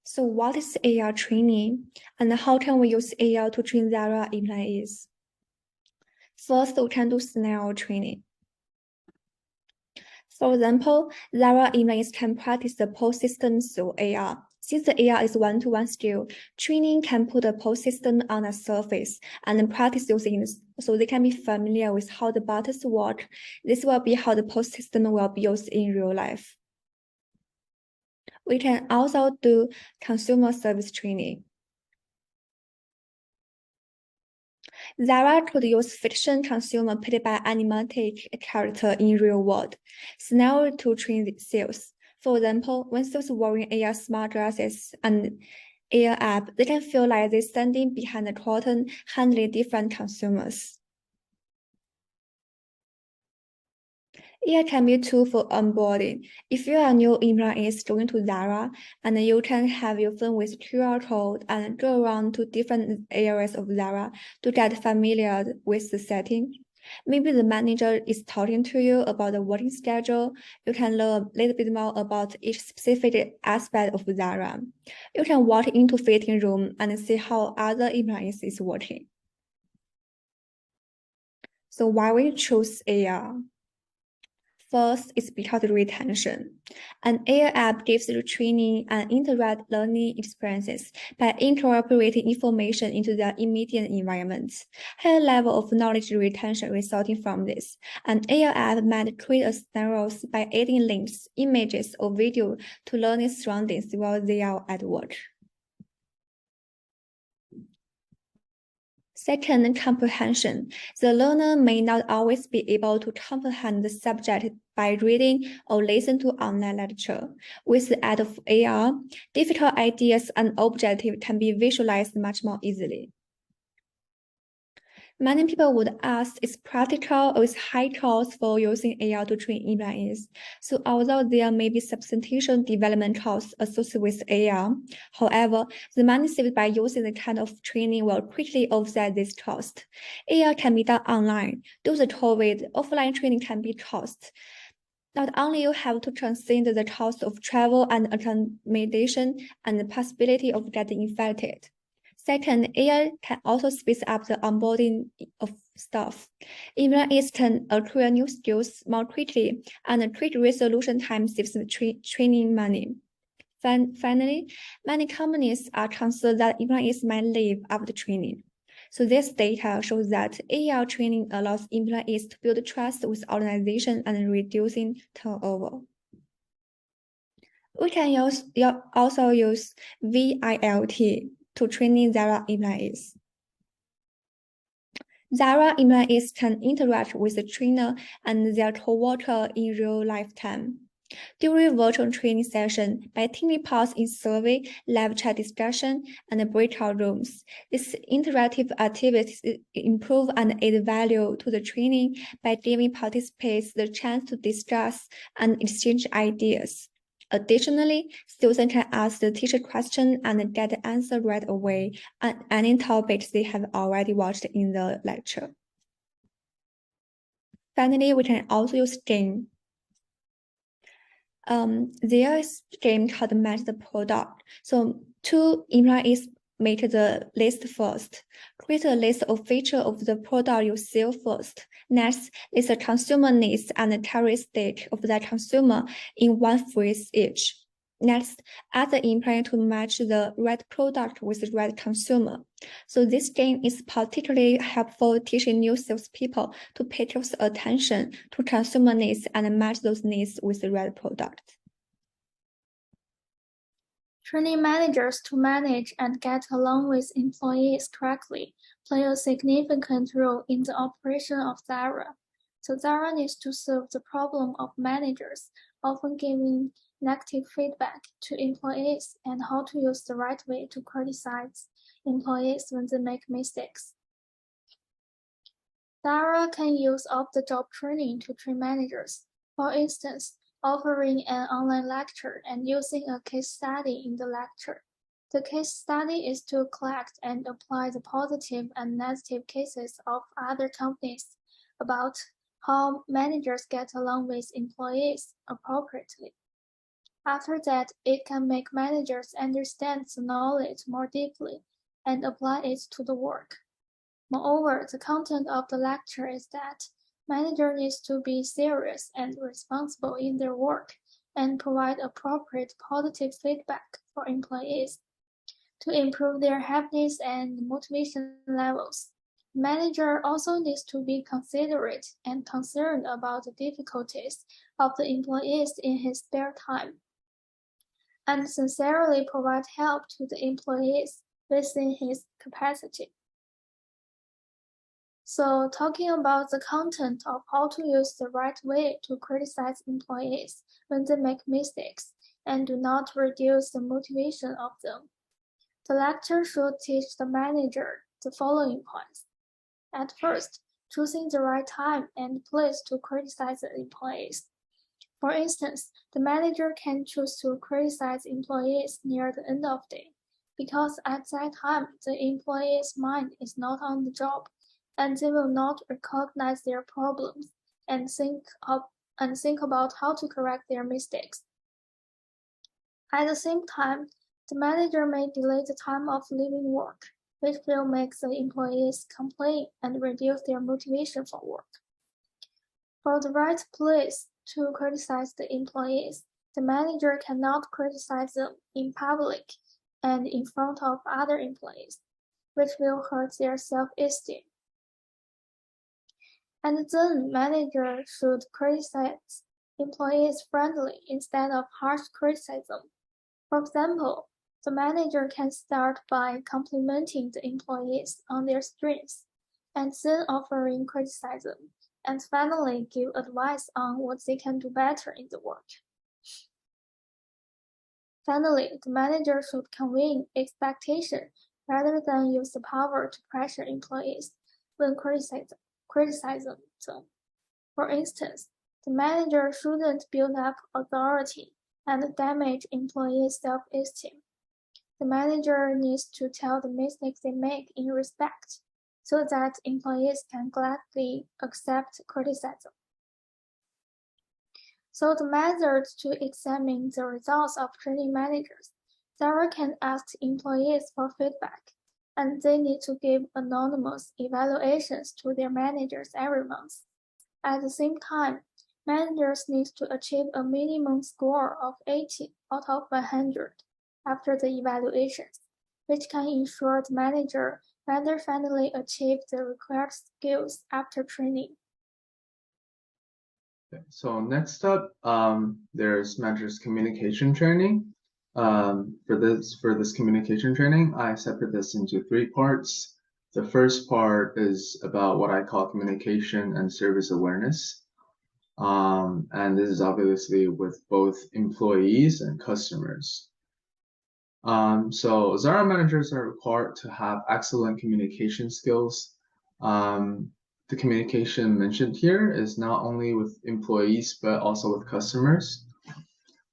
So what is AR training and how can we use AR to train Zara employees? First, we can do scenario training. For example, Zara employees can practice the pose system through AR. Since the AR is one-to-one skill, training can put a pose system on a surface and practice using it so they can be familiar with how the buttons work. This will be how the pose system will be used in real life. We can also do consumer service training. Zara could use fiction consumer played by animated character in real world scenario to train the sales. For example, when sales wearing AR smart glasses and AR app, they can feel like they're standing behind the curtain handling different consumers. It can be a tool for onboarding. If you are new employee going to Zara, and you can have your phone with QR code and go around to different areas of Zara to get familiar with the setting. Maybe the manager is talking to you about the working schedule. You can learn a little bit more about each specific aspect of Zara. You can walk into fitting room and see how other employees is working. So why we choose AR? First is because of retention. An AR app gives the training and interactive learning experiences by incorporating information into their immediate environment. High level of knowledge retention resulting from this. An AR app might create scenarios by adding links, images, or video to learning surroundings while they are at work. Second, comprehension. The learner may not always be able to comprehend the subject by reading or listen to online lecture. With the aid of AR, difficult ideas and objectives can be visualized much more easily. Many people would ask, is practical or is high cost for using AR to train employees? So although there may be substantial development costs associated with AR, however, the money saved by using the kind of training will quickly offset this cost. AR can be done online. Due to COVID, offline training can be cost. Not only you have to consider the cost of travel and accommodation and the possibility of getting infected. Second, AI can also speed up the onboarding of staff. Employees can acquire new skills more quickly, and quick resolution time saves training money. Finally, many companies are concerned that employees might leave after training. So this data shows that AR training allows employees to build trust with organization and reducing turnover. We can also use VILT to training Zara employees. Zara employees can interact with the trainer and their co-worker in real life time. During virtual training session, by taking part in survey, live chat discussion, and breakout rooms, these interactive activities improve and add value to the training by giving participants the chance to discuss and exchange ideas. Additionally, students can ask the teacher questions and get the answer right away on any topics they have already watched in the lecture. Finally, we can also use game. There is a game called Match the Product. So two employees make the list first. Create a list of features of the product you sell first. Next, list the consumer needs and the characteristic of that consumer in one phrase each. Next, ask the employee to match the right product with the right consumer. So this game is particularly helpful teaching new salespeople to pay close attention to consumer needs and match those needs with the right product. Training managers to manage and get along with employees correctly play a significant role in the operation of Zara. So Zara needs to solve the problem of managers often giving negative feedback to employees and how to use the right way to criticize employees when they make mistakes. Zara can use off-the-job training to train managers. For instance, offering an online lecture and using a case study in the lecture. The case study is to collect and apply the positive and negative cases of other companies about how managers get along with employees appropriately. After that, it can make managers understand the knowledge more deeply and apply it to the work. Moreover, the content of the lecture is that manager needs to be serious and responsible in their work and provide appropriate positive feedback for employees to improve their happiness and motivation levels. Manager also needs to be considerate and concerned about the difficulties of the employees in his spare time and sincerely provide help to the employees within his capacity. So talking about the content of how to use the right way to criticize employees when they make mistakes and do not reduce the motivation of them. The lecture should teach the manager the following points. At first, choosing the right time and place to criticize the employees. For instance, the manager can choose to criticize employees near the end of the day, because at that time the employee's mind is not on the job, and they will not recognize their problems and think about how to correct their mistakes. At the same time, the manager may delay the time of leaving work, which will make the employees complain and reduce their motivation for work. For the right place to criticize the employees, the manager cannot criticize them in public and in front of other employees, which will hurt their self-esteem. And then manager should criticize employees friendly instead of harsh criticism. For example, the manager can start by complimenting the employees on their strengths, and then offering criticism, and finally give advice on what they can do better in the work. Finally, the manager should convey expectation rather than use the power to pressure employees when criticizing them. For instance, the manager shouldn't build up authority and damage employees' self-esteem. The manager needs to tell the mistakes they make in respect, so that employees can gladly accept criticism. So the methods to examine the results of training managers. Zara can ask employees for feedback, and they need to give anonymous evaluations to their managers every month. At the same time, managers need to achieve a minimum score of 80 out of 100 after the evaluations, which can ensure the manager whether finally achieved the required skills after training. Okay, so next up, there's managers communication training. For this communication training, I separate this into 3 parts. The first part is about what I call communication and service awareness. And this is obviously with both employees and customers. So Zara managers are required to have excellent communication skills. The communication mentioned here is not only with employees, but also with customers.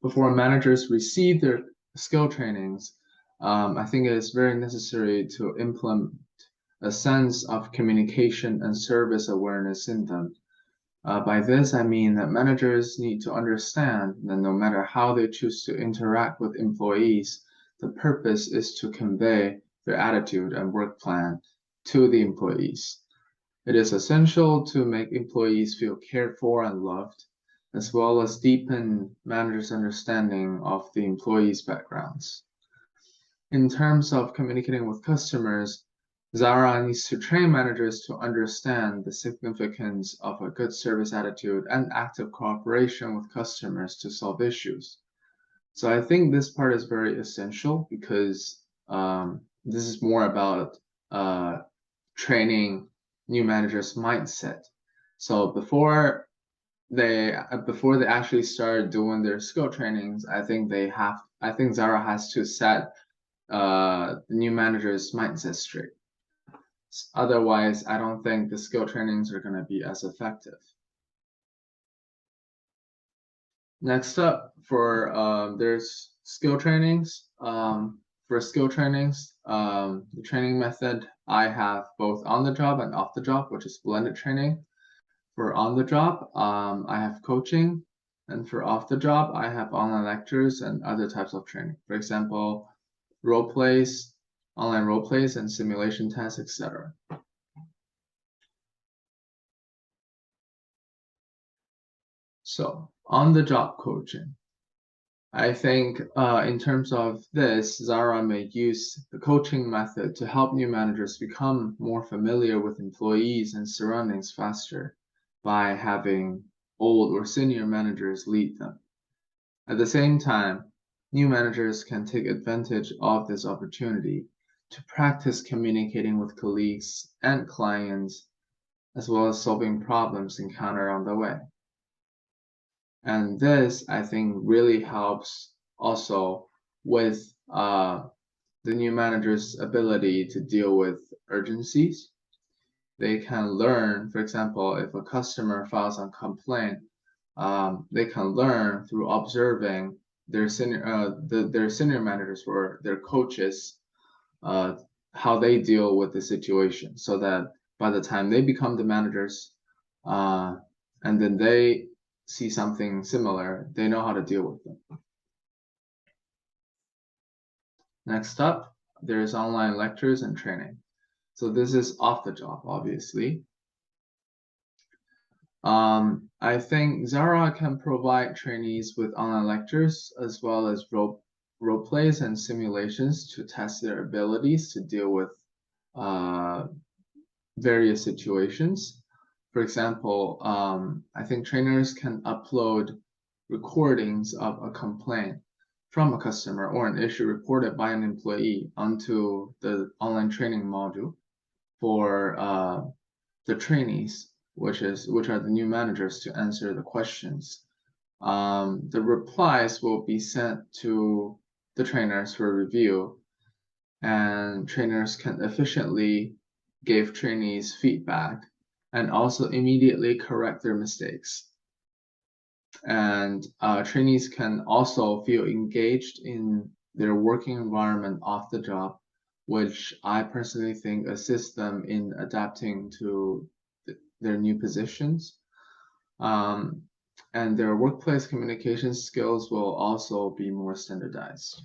Before managers receive their skill trainings, I think it is very necessary to implement a sense of communication and service awareness in them. By this, I mean that managers need to understand that no matter how they choose to interact with employees, the purpose is to convey their attitude and work plan to the employees. It is essential to make employees feel cared for and loved, as well as deepen managers' understanding of the employees' backgrounds. In terms of communicating with customers, Zara needs to train managers to understand the significance of a good service attitude and active cooperation with customers to solve issues. So I think this part is very essential because this is more about training new managers' mindset. So before they actually start doing their skill trainings, I think Zara has to set the new manager's mindset straight. Otherwise, I don't think the skill trainings are going to be as effective. Next up, there's skill trainings. For skill trainings, the training method, I have both on the job and off the job, which is blended training. For on the job, I have coaching, And for off the job, I have online lectures and other types of training. For example, role plays, online role plays and simulation tests, etc. So on the job coaching, I think in terms of this, Zara may use the coaching method to help new managers become more familiar with employees and surroundings faster by having old or senior managers lead them. At the same time, new managers can take advantage of this opportunity to practice communicating with colleagues and clients, as well as solving problems encountered on the way. And this, I think, really helps also with the new manager's ability to deal with urgencies. They can learn, for example, if a customer files a complaint, they can learn through observing their senior managers or their coaches, how they deal with the situation, so that by the time they become the managers, and then they see something similar, they know how to deal with them. Next up, there's online lectures and training. So this is off the job, obviously. I think Zara can provide trainees with online lectures as well as role plays and simulations to test their abilities to deal with various situations. For example, I think trainers can upload recordings of a complaint from a customer or an issue reported by an employee onto the online training module for the trainees, which are the new managers, to answer the questions. The replies will be sent to the trainers for review, and trainers can efficiently give trainees feedback and also immediately correct their mistakes. And trainees can also feel engaged in their working environment off the job, which I personally think assists them in adapting to their new positions. And their workplace communication skills will also be more standardized.